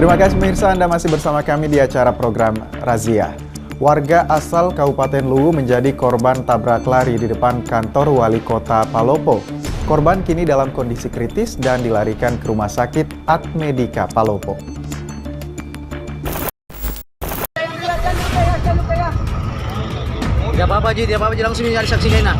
Terima kasih pemirsa, Anda masih bersama kami di acara program Razia. Warga asal Kabupaten Luwu menjadi korban tabrak lari di depan kantor Wali Kota Palopo. Korban kini dalam kondisi kritis dan dilarikan ke Rumah Sakit Atmedika Palopo. Dia apa-apa aja langsung nyari saksinya.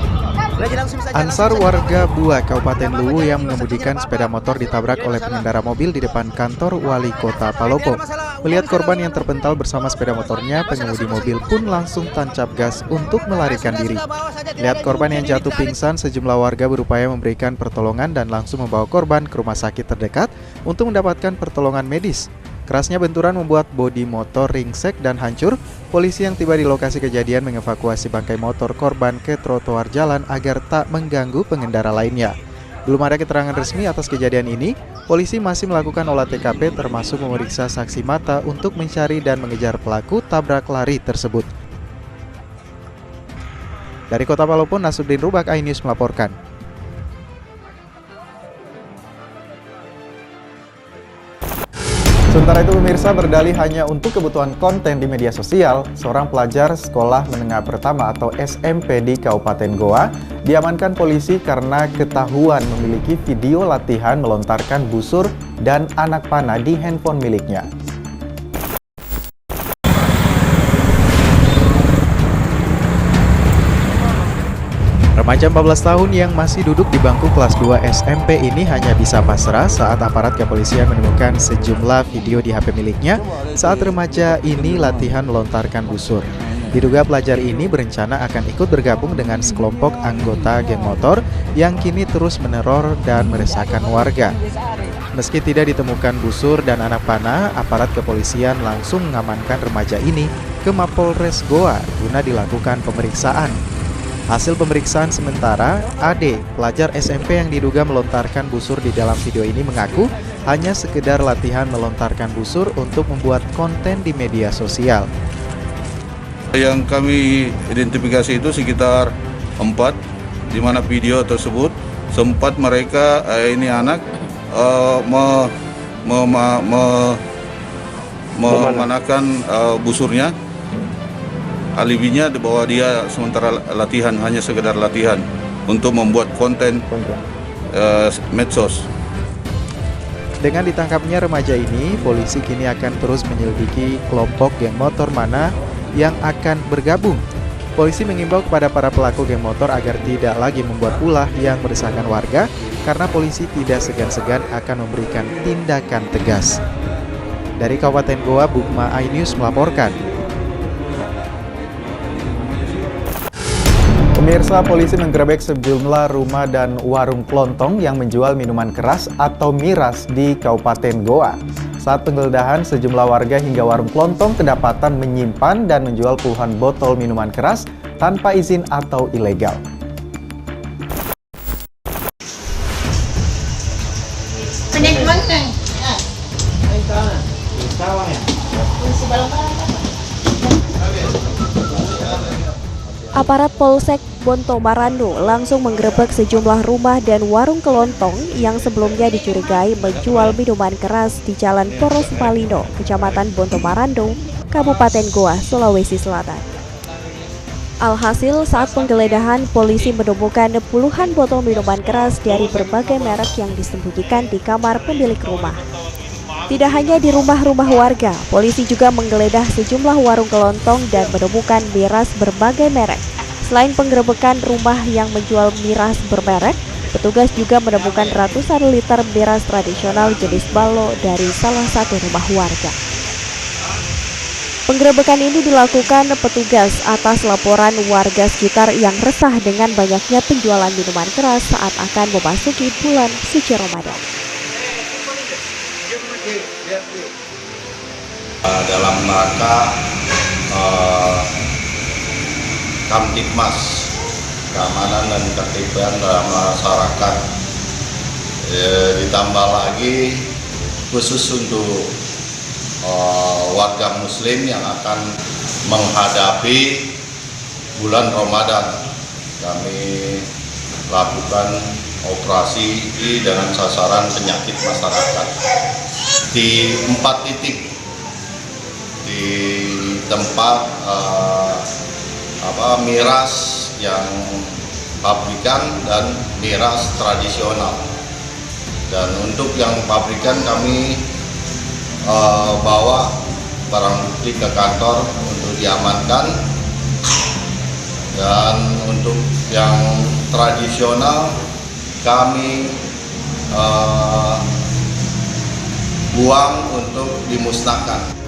Ansar warga Buah, Kabupaten Luwu yang mengemudikan sepeda motor ditabrak oleh pengendara mobil di depan kantor Wali Kota Palopo. Melihat korban yang terpental bersama sepeda motornya, pengemudi mobil pun langsung tancap gas untuk melarikan diri. Lihat korban yang jatuh pingsan, sejumlah warga berupaya memberikan pertolongan dan langsung membawa korban ke rumah sakit terdekat untuk mendapatkan pertolongan medis. Kerasnya benturan membuat bodi motor ringsek dan hancur. Polisi yang tiba di lokasi kejadian mengevakuasi bangkai motor korban ke trotoar jalan agar tak mengganggu pengendara lainnya. Belum ada keterangan resmi atas kejadian ini. Polisi masih melakukan olah TKP termasuk memeriksa saksi mata untuk mencari dan mengejar pelaku tabrak lari tersebut. Dari Kota Palopo, Nasruddin Rubak, iNews melaporkan. Sementara itu pemirsa, berdalih hanya untuk kebutuhan konten di media sosial, seorang pelajar sekolah menengah pertama atau SMP di Kabupaten Goa diamankan polisi karena ketahuan memiliki video latihan melontarkan busur dan anak panah di handphone miliknya. Remaja 14 tahun yang masih duduk di bangku kelas 2 SMP ini hanya bisa pasrah saat aparat kepolisian menemukan sejumlah video di HP miliknya saat remaja ini latihan melontarkan busur. Diduga pelajar ini berencana akan ikut bergabung dengan sekelompok anggota geng motor yang kini terus meneror dan meresahkan warga. Meski tidak ditemukan busur dan anak panah, aparat kepolisian langsung mengamankan remaja ini ke Mapolres Goa guna dilakukan pemeriksaan. Hasil pemeriksaan sementara, Ade, pelajar SMP yang diduga melontarkan busur di dalam video ini mengaku hanya sekedar latihan melontarkan busur untuk membuat konten di media sosial. Yang kami identifikasi itu sekitar 4, di mana video tersebut sempat mereka ini anak memanakan busurnya. Alibinya bahwa dia sementara latihan, hanya sekedar latihan untuk membuat konten medsos. Dengan ditangkapnya remaja ini, polisi kini akan terus menyelidiki kelompok geng motor mana yang akan bergabung. Polisi mengimbau kepada para pelaku geng motor agar tidak lagi membuat ulah yang meresahkan warga, karena polisi tidak segan-segan akan memberikan tindakan tegas. Dari Kabupaten Goa, Bukma, iNews melaporkan. Pemirsa, polisi menggerebek sejumlah rumah dan warung kelontong yang menjual minuman keras atau miras di Kabupaten Goa. Saat penggeledahan, sejumlah warga hingga warung kelontong kedapatan menyimpan dan menjual puluhan botol minuman keras tanpa izin atau ilegal. Aparat Polsek Bontomarando langsung menggerebek sejumlah rumah dan warung kelontong yang sebelumnya dicurigai menjual minuman keras di Jalan Poros Palindo, Kecamatan Bontomarando, Kabupaten Goa, Sulawesi Selatan. Alhasil, saat penggeledahan, polisi menemukan puluhan botol minuman keras dari berbagai merek yang disembunyikan di kamar pemilik rumah. Tidak hanya di rumah-rumah warga, polisi juga menggeledah sejumlah warung kelontong dan menemukan miras berbagai merek. Selain penggerebekan rumah yang menjual miras bermerek, petugas juga menemukan ratusan liter miras tradisional jenis balo dari salah satu rumah warga. Penggerebekan ini dilakukan petugas atas laporan warga sekitar yang resah dengan banyaknya penjualan minuman keras saat akan memasuki bulan suci Ramadan. Dalam rangka Kamtibmas, keamanan dan ketertiban dalam masyarakat, ditambah lagi khusus untuk warga muslim yang akan menghadapi bulan Ramadan, kami lakukan operasi dengan sasaran penyakit masyarakat. di 4 titik di tempat miras yang pabrikan dan miras tradisional. Dan untuk yang pabrikan kami bawa barang bukti ke kantor untuk diamankan, dan untuk yang tradisional kami buang untuk dimusnahkan.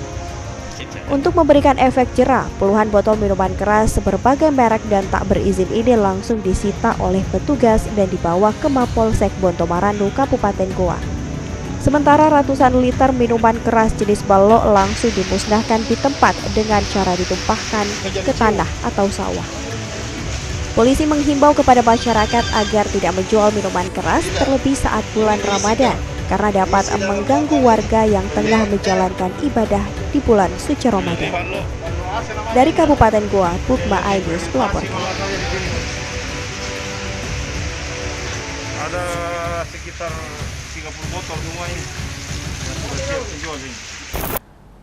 Untuk memberikan efek jerah, puluhan botol minuman keras berbagai merek dan tak berizin ini langsung disita oleh petugas dan dibawa ke Mapolsek Bontomarandu, Kabupaten Goa. Sementara ratusan liter minuman keras jenis balok langsung dimusnahkan di tempat dengan cara ditumpahkan ke tanah atau sawah. Polisi menghimbau kepada masyarakat agar tidak menjual minuman keras terlebih saat bulan Ramadan karena dapat mengganggu warga yang tengah menjalankan ibadah di bulan suci Ramadan. Dari Kabupaten Goa, Pukma Ainus melaporkan. Ada sekitar 30 botol rumah ini yang sudah siap dijual ini.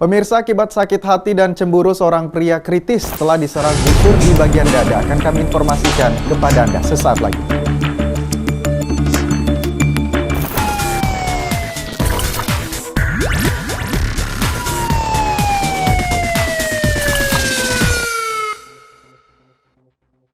Pemirsa, akibat sakit hati dan cemburu seorang pria kritis telah diserang busur di bagian dada. Akan kami informasikan kepada Anda sesaat lagi.